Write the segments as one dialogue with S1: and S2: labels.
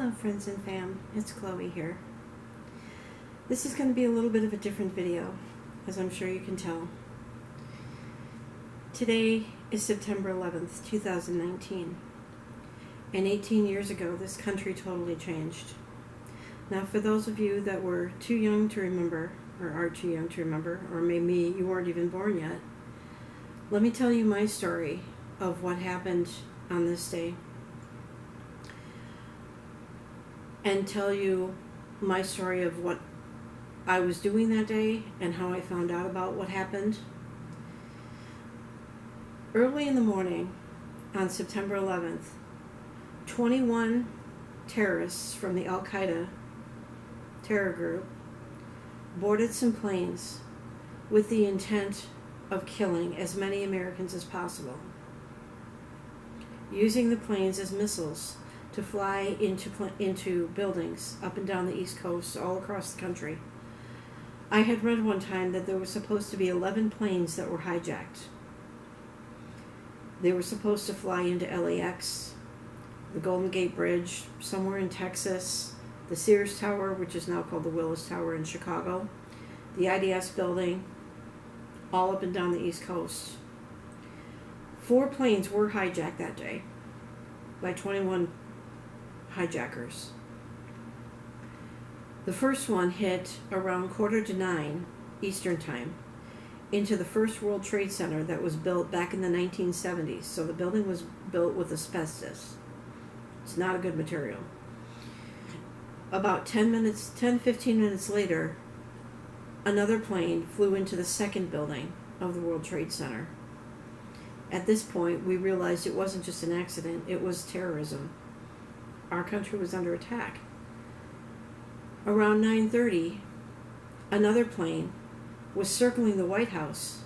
S1: Hello friends and fam, it's Chloe here. This is going to be a little bit of a different video, as I'm sure you can tell. Today is September 11th, 2019, and 18 years ago this country totally changed. Now for those of you that were too young to remember, or are too young to remember, or maybe you weren't even born yet, let me tell you my story of what happened on this day. And tell you my story of what I was doing that day and how I found out about what happened. Early in the morning on September 11th, 21 terrorists from the Al-Qaeda terror group boarded some planes with the intent of killing as many Americans as possible, using the planes as missiles to fly into buildings up and down the East Coast, all across the country. I had read one time that there were supposed to be 11 planes that were hijacked. They were supposed to fly into LAX, the Golden Gate Bridge, somewhere in Texas, the Sears Tower, which is now called the Willis Tower in Chicago, the IDS building, all up and down the East Coast. 4 planes were hijacked that day by 21 hijackers. The first one hit around 8:45 Eastern Time into the first World Trade Center that was built back in the 1970s. So the building was built with asbestos. It's not a good material. About 15 minutes later, another plane flew into the second building of the World Trade Center. At this point, we realized it wasn't just an accident, it was terrorism. Our country was under attack. Around 9:30, another plane was circling the White House,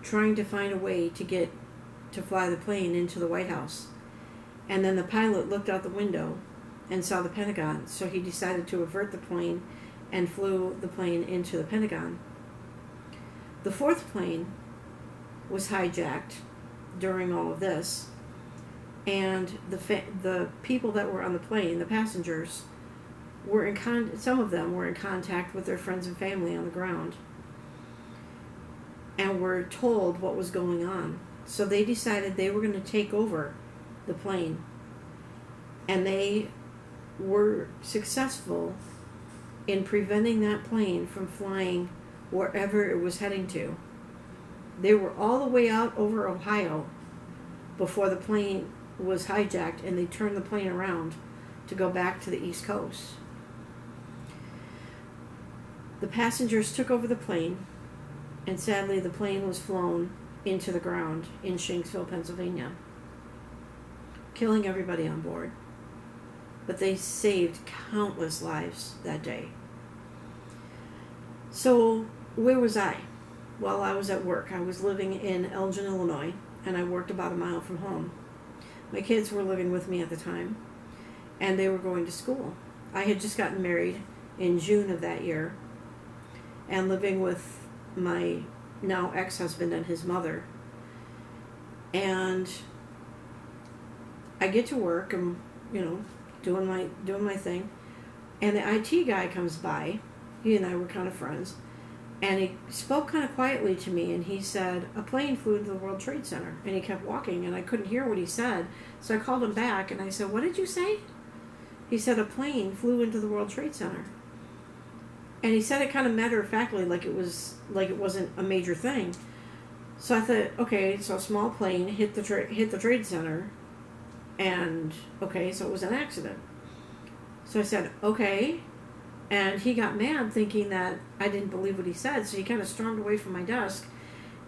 S1: trying to find a way to fly the plane into the White House. And then the pilot looked out the window and saw the Pentagon, so he decided to avert the plane and flew the plane into the Pentagon. The fourth plane was hijacked during all of this, and the people that were on the plane, the passengers, some of them were in contact with their friends and family on the ground and were told what was going on. So they decided they were going to take over the plane, and they were successful in preventing that plane from flying wherever it was heading to. They were all the way out over Ohio before the plane was hijacked, and they turned the plane around to go back to the East Coast. The passengers took over the plane, and sadly the plane was flown into the ground in Shanksville, Pennsylvania, killing everybody on board. But they saved countless lives that day. So where was I? Well, I was at work. I was living in Elgin, Illinois, and I worked about a mile from home. My kids were living with me at the time, and they were going to school. I had just gotten married in June of that year, and living with my now ex-husband and his mother. And I get to work, and doing my thing, and the IT guy comes by. He and I were kind of friends. And he spoke kind of quietly to me, and he said, a plane flew into the World Trade Center. And he kept walking, and I couldn't hear what he said. So I called him back, and I said, what did you say? He said, a plane flew into the World Trade Center. And he said it kind of matter-of-factly, like it wasn't a major thing. So I thought, okay, so a small plane hit the Trade Center, and okay, so it was an accident. So I said, okay. And he got mad, thinking that I didn't believe what he said, so he kind of stormed away from my desk,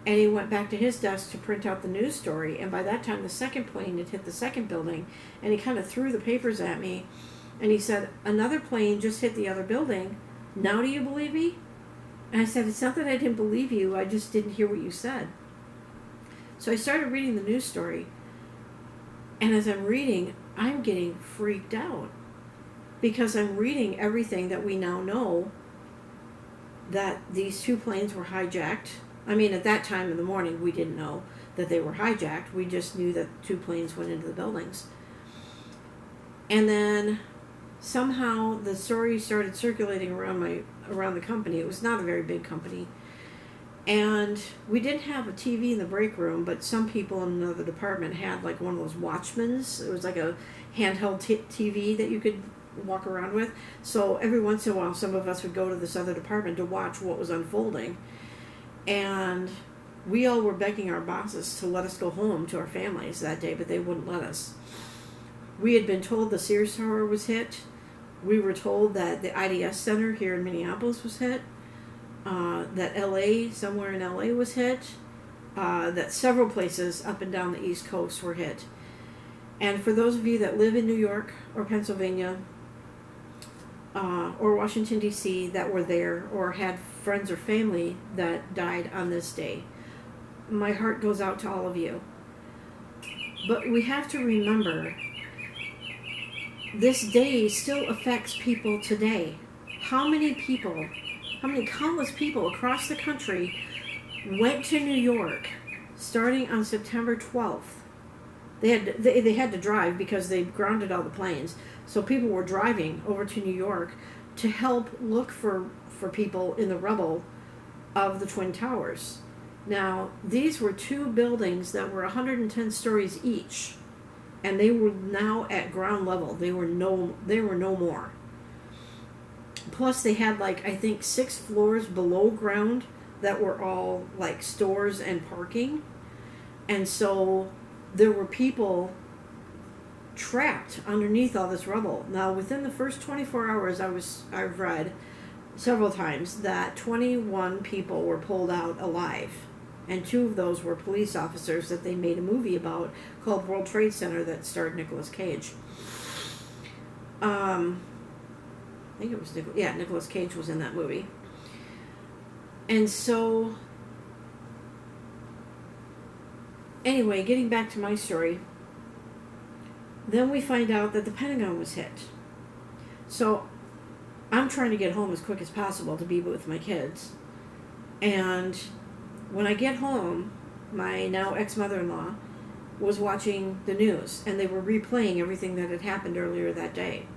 S1: and he went back to his desk to print out the news story. And by that time, the second plane had hit the second building, and he kind of threw the papers at me, and he said, another plane just hit the other building. Now do you believe me? And I said, it's not that I didn't believe you, I just didn't hear what you said. So I started reading the news story, and as I'm reading, I'm getting freaked out. Because I'm reading everything that we now know, that these 2 planes were hijacked. I mean, at that time in the morning, we didn't know that they were hijacked. We just knew that 2 planes went into the buildings. And then somehow the story started circulating around the company. It was not a very big company. And we didn't have a TV in the break room, but some people in another department had like one of those Watchmans. It was like a handheld TV that you could walk around with. So every once in a while, some of us would go to this other department to watch what was unfolding. And we all were begging our bosses to let us go home to our families that day, but they wouldn't let us. We had been told the Sears Tower was hit. We were told that the IDS Center here in Minneapolis was hit. That LA, somewhere in LA was hit. That several places up and down the East Coast were hit. And for those of you that live in New York or Pennsylvania or Washington, D.C. that were there or had friends or family that died on this day, my heart goes out to all of you. But we have to remember, this day still affects people today. How many countless people across the country went to New York starting on September 12th? They had to drive because they grounded all the planes. So people were driving over to New York to help look for people in the rubble of the Twin Towers. Now, these were two buildings that were 110 stories each, and they were now at ground level. They were no more. Plus, they had like, I think, 6 floors below ground that were all like stores and parking. And so there were people trapped underneath all this rubble. Now, within the first 24 hours, I've read several times that 21 people were pulled out alive. And 2 of those were police officers that they made a movie about called World Trade Center that starred Nicolas Cage. I think it was Nicolas Cage was in that movie. And so, anyway, getting back to my story, then we find out that the Pentagon was hit. So, I'm trying to get home as quick as possible to be with my kids. And when I get home, my now ex-mother-in-law was watching the news, and they were replaying everything that had happened earlier that day.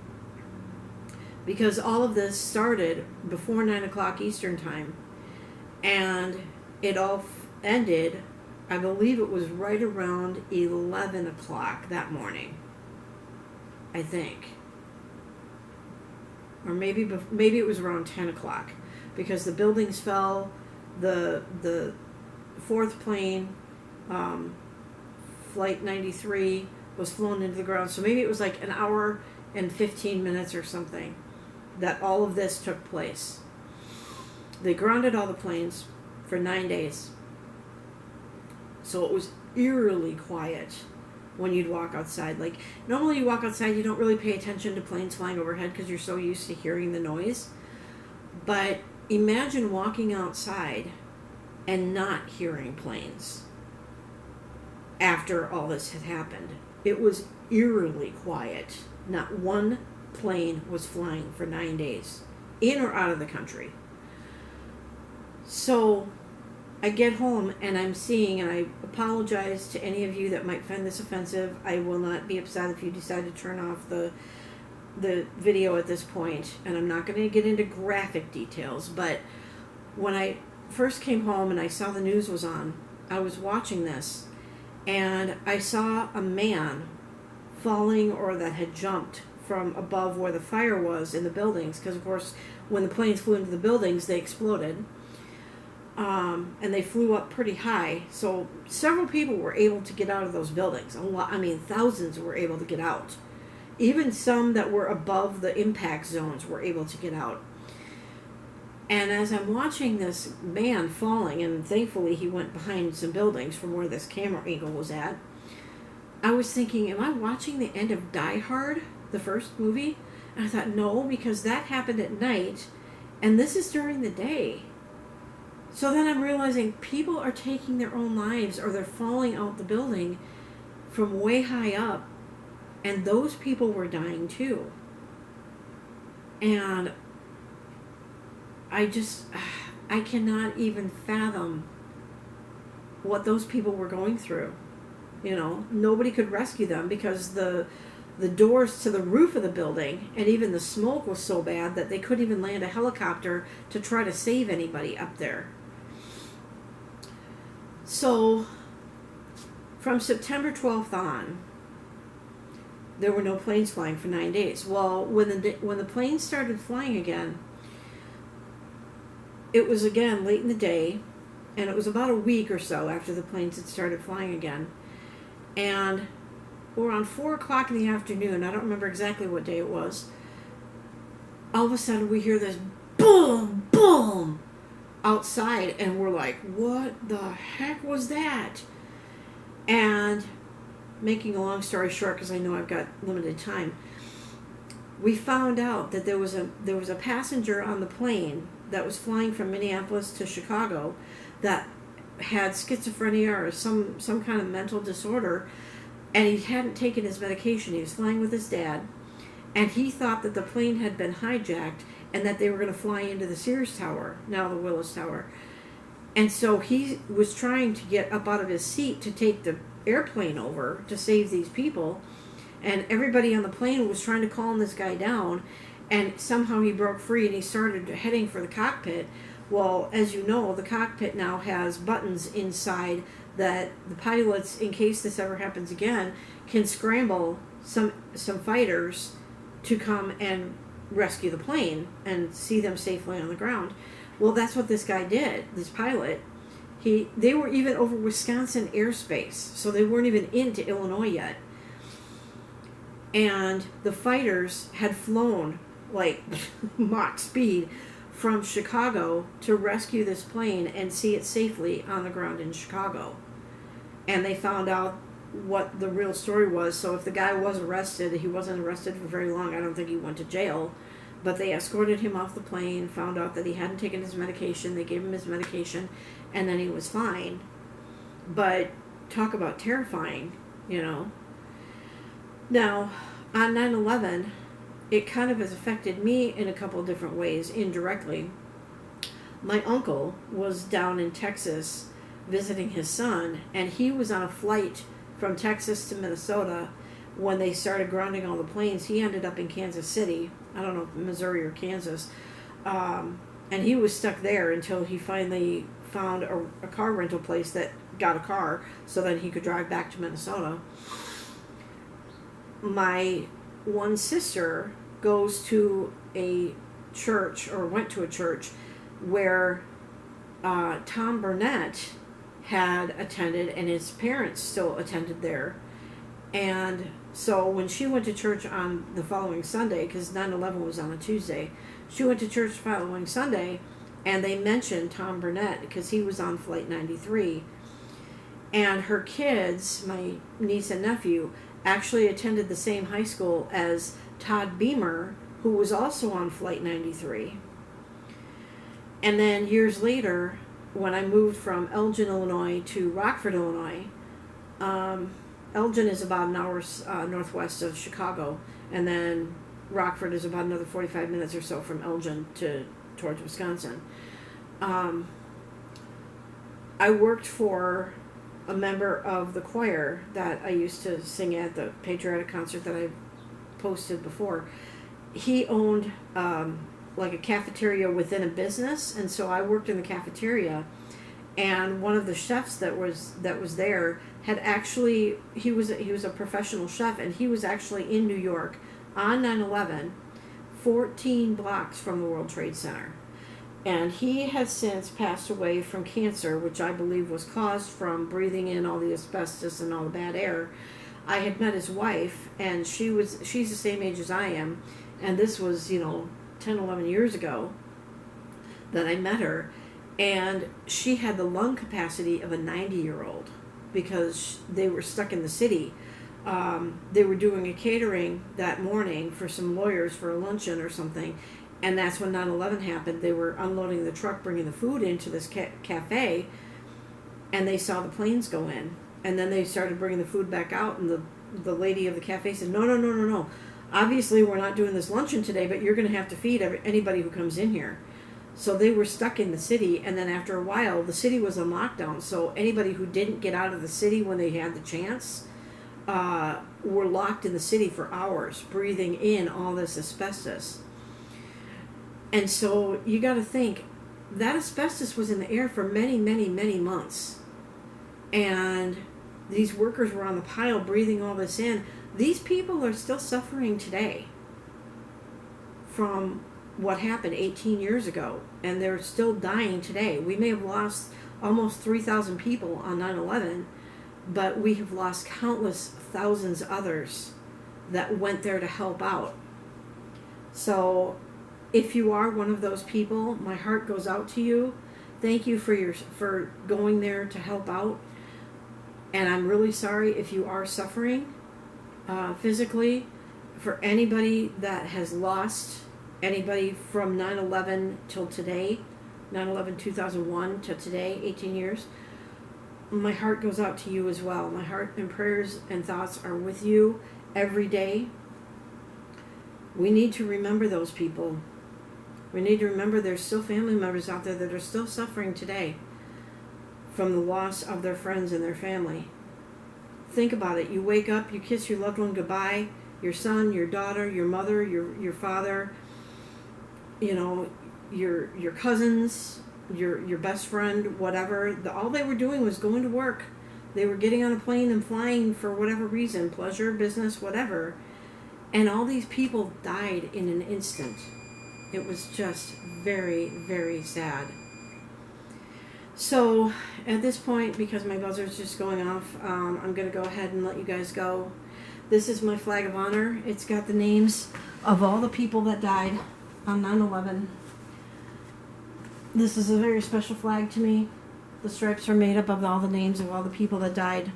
S1: Because all of this started before 9 o'clock Eastern Time, and it all ended, I believe it was right around 11 o'clock that morning, I think. Or maybe it was around 10 o'clock, because the buildings fell, the 4th plane, Flight 93, was flown into the ground. So maybe it was like an hour and 15 minutes or something that all of this took place. They grounded all the planes for 9 days. So it was eerily quiet when you'd walk outside. Like, normally you walk outside, you don't really pay attention to planes flying overhead because you're so used to hearing the noise. But imagine walking outside and not hearing planes after all this had happened. It was eerily quiet. Not one plane was flying for 9 days, in or out of the country. So I get home and I'm seeing, and I apologize to any of you that might find this offensive. I will not be upset if you decide to turn off the video at this point, and I'm not going to get into graphic details, but when I first came home and I saw the news was on, I was watching this, and I saw a man falling, or that had jumped from above where the fire was in the buildings, because of course when the planes flew into the buildings they exploded, and they flew up pretty high, so several people were able to get out of those buildings. Thousands were able to get out. Even some that were above the impact zones were able to get out. And as I'm watching this man falling, and thankfully he went behind some buildings from where this camera angle was at, I was thinking, am I watching the end of Die Hard, the first movie? And I thought, no, because that happened at night, and this is during the day. So then I'm realizing people are taking their own lives, or they're falling out the building from way high up, and those people were dying too. And I cannot even fathom what those people were going through. You know, nobody could rescue them because the the doors to the roof of the building, and even the smoke was so bad that they couldn't even land a helicopter to try to save anybody up there. So from September 12th on, there were no planes flying for 9 days. Well, when the planes started flying again, it was again late in the day, and it was about a week or so after the planes had started flying again. And around 4 o'clock in the afternoon, I don't remember exactly what day it was, all of a sudden we hear this boom, boom outside, and we're like, what the heck was that? And making a long story short, because I know I've got limited time, we found out that there was a passenger on the plane that was flying from Minneapolis to Chicago that had schizophrenia or some kind of mental disorder, and he hadn't taken his medication. He was flying with his dad, and he thought that the plane had been hijacked and that they were going to fly into the Sears Tower, now the Willis Tower. And so he was trying to get up out of his seat to take the airplane over to save these people, and everybody on the plane was trying to calm this guy down, and somehow he broke free and he started heading for the cockpit. Well, as you know, the cockpit now has buttons inside that the pilots, in case this ever happens again, can scramble some fighters to come and rescue the plane and see them safely on the ground. Well, that's what this guy did, this pilot. They were even over Wisconsin airspace, so they weren't even into Illinois yet. And the fighters had flown like Mach speed from Chicago to rescue this plane and see it safely on the ground in Chicago. And they found out what the real story was. So if the guy was arrested, he wasn't arrested for very long. I don't think he went to jail. But they escorted him off the plane, found out that he hadn't taken his medication. They gave him his medication, and then he was fine. But talk about terrifying, you know. Now, on 9/11, it kind of has affected me in a couple different ways, indirectly. My uncle was down in Texas visiting his son, and he was on a flight from Texas to Minnesota when they started grounding all the planes. He ended up in Kansas City, I don't know, Missouri or Kansas, and he was stuck there until he finally found a car rental place that got a car so that he could drive back to Minnesota. My one sister goes to a church, or went to a church, where Tom Burnett had attended, and his parents still attended there. And so when she went to church on the following Sunday, because 9/11 was on a Tuesday, she went to church the following Sunday, and they mentioned Tom Burnett because he was on Flight 93. And her kids, my niece and nephew, actually attended the same high school as Todd Beamer, who was also on Flight 93. And then years later, when I moved from Elgin, Illinois to Rockford, Illinois, Elgin is about an hour northwest of Chicago, and then Rockford is about another 45 minutes or so from Elgin towards Wisconsin. I worked for a member of the choir that I used to sing at the patriotic concert that I posted before. He owned like a cafeteria within a business, and so I worked in the cafeteria, and one of the chefs that was there had actually, he was a professional chef, and he was actually in New York on 9/11, 14 blocks from the World Trade Center. And he has since passed away from cancer, which I believe was caused from breathing in all the asbestos and all the bad air. I had met his wife, and she's the same age as I am, and this was, 10, 11 years ago that I met her, and she had the lung capacity of a 90-year-old because they were stuck in the city. They were doing a catering that morning for some lawyers for a luncheon or something, and that's when 9/11 happened. They were unloading the truck, bringing the food into this cafe, and they saw the planes go in. And then they started bringing the food back out, and the lady of the cafe said, no. Obviously, we're not doing this luncheon today, but you're going to have to feed anybody who comes in here. So they were stuck in the city, and then after a while, the city was on lockdown. So anybody who didn't get out of the city when they had the chance were locked in the city for hours, breathing in all this asbestos. And so you got to think, that asbestos was in the air for many, many, many months. And these workers were on the pile breathing all this in. These people are still suffering today from what happened 18 years ago, and they're still dying today. We may have lost almost 3,000 people on 9/11, but we have lost countless thousands others that went there to help out. So if you are one of those people, my heart goes out to you. Thank you for going there to help out. And I'm really sorry if you are suffering physically. For anybody that has lost anybody from 9/11 till today, 9/11/2001 to today, 18 years, my heart goes out to you as well. My heart and prayers and thoughts are with you every day. We need to remember those people. We need to remember there's still family members out there that are still suffering today from the loss of their friends and their family. Think about it. You wake up, you kiss your loved one goodbye, your son, your daughter, your mother, your father, you know, your cousins, your best friend, whatever. All they were doing was going to work. They were getting on a plane and flying for whatever reason, pleasure, business, whatever. And all these people died in an instant. It was just very, very sad. So at this point, because my buzzer's just going off, I'm going to go ahead and let you guys go. This is my flag of honor. It's got the names of all the people that died on 9/11. This is a very special flag to me. The stripes are made up of all the names of all the people that died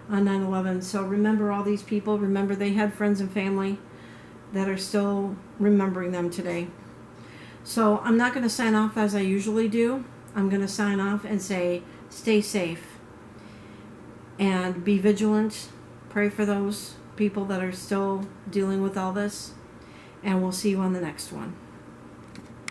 S1: on 9/11. So remember all these people. Remember they had friends and family that are still remembering them today. So I'm not going to sign off as I usually do. I'm going to sign off and say, stay safe and be vigilant. Pray for those people that are still dealing with all this. And we'll see you on the next one.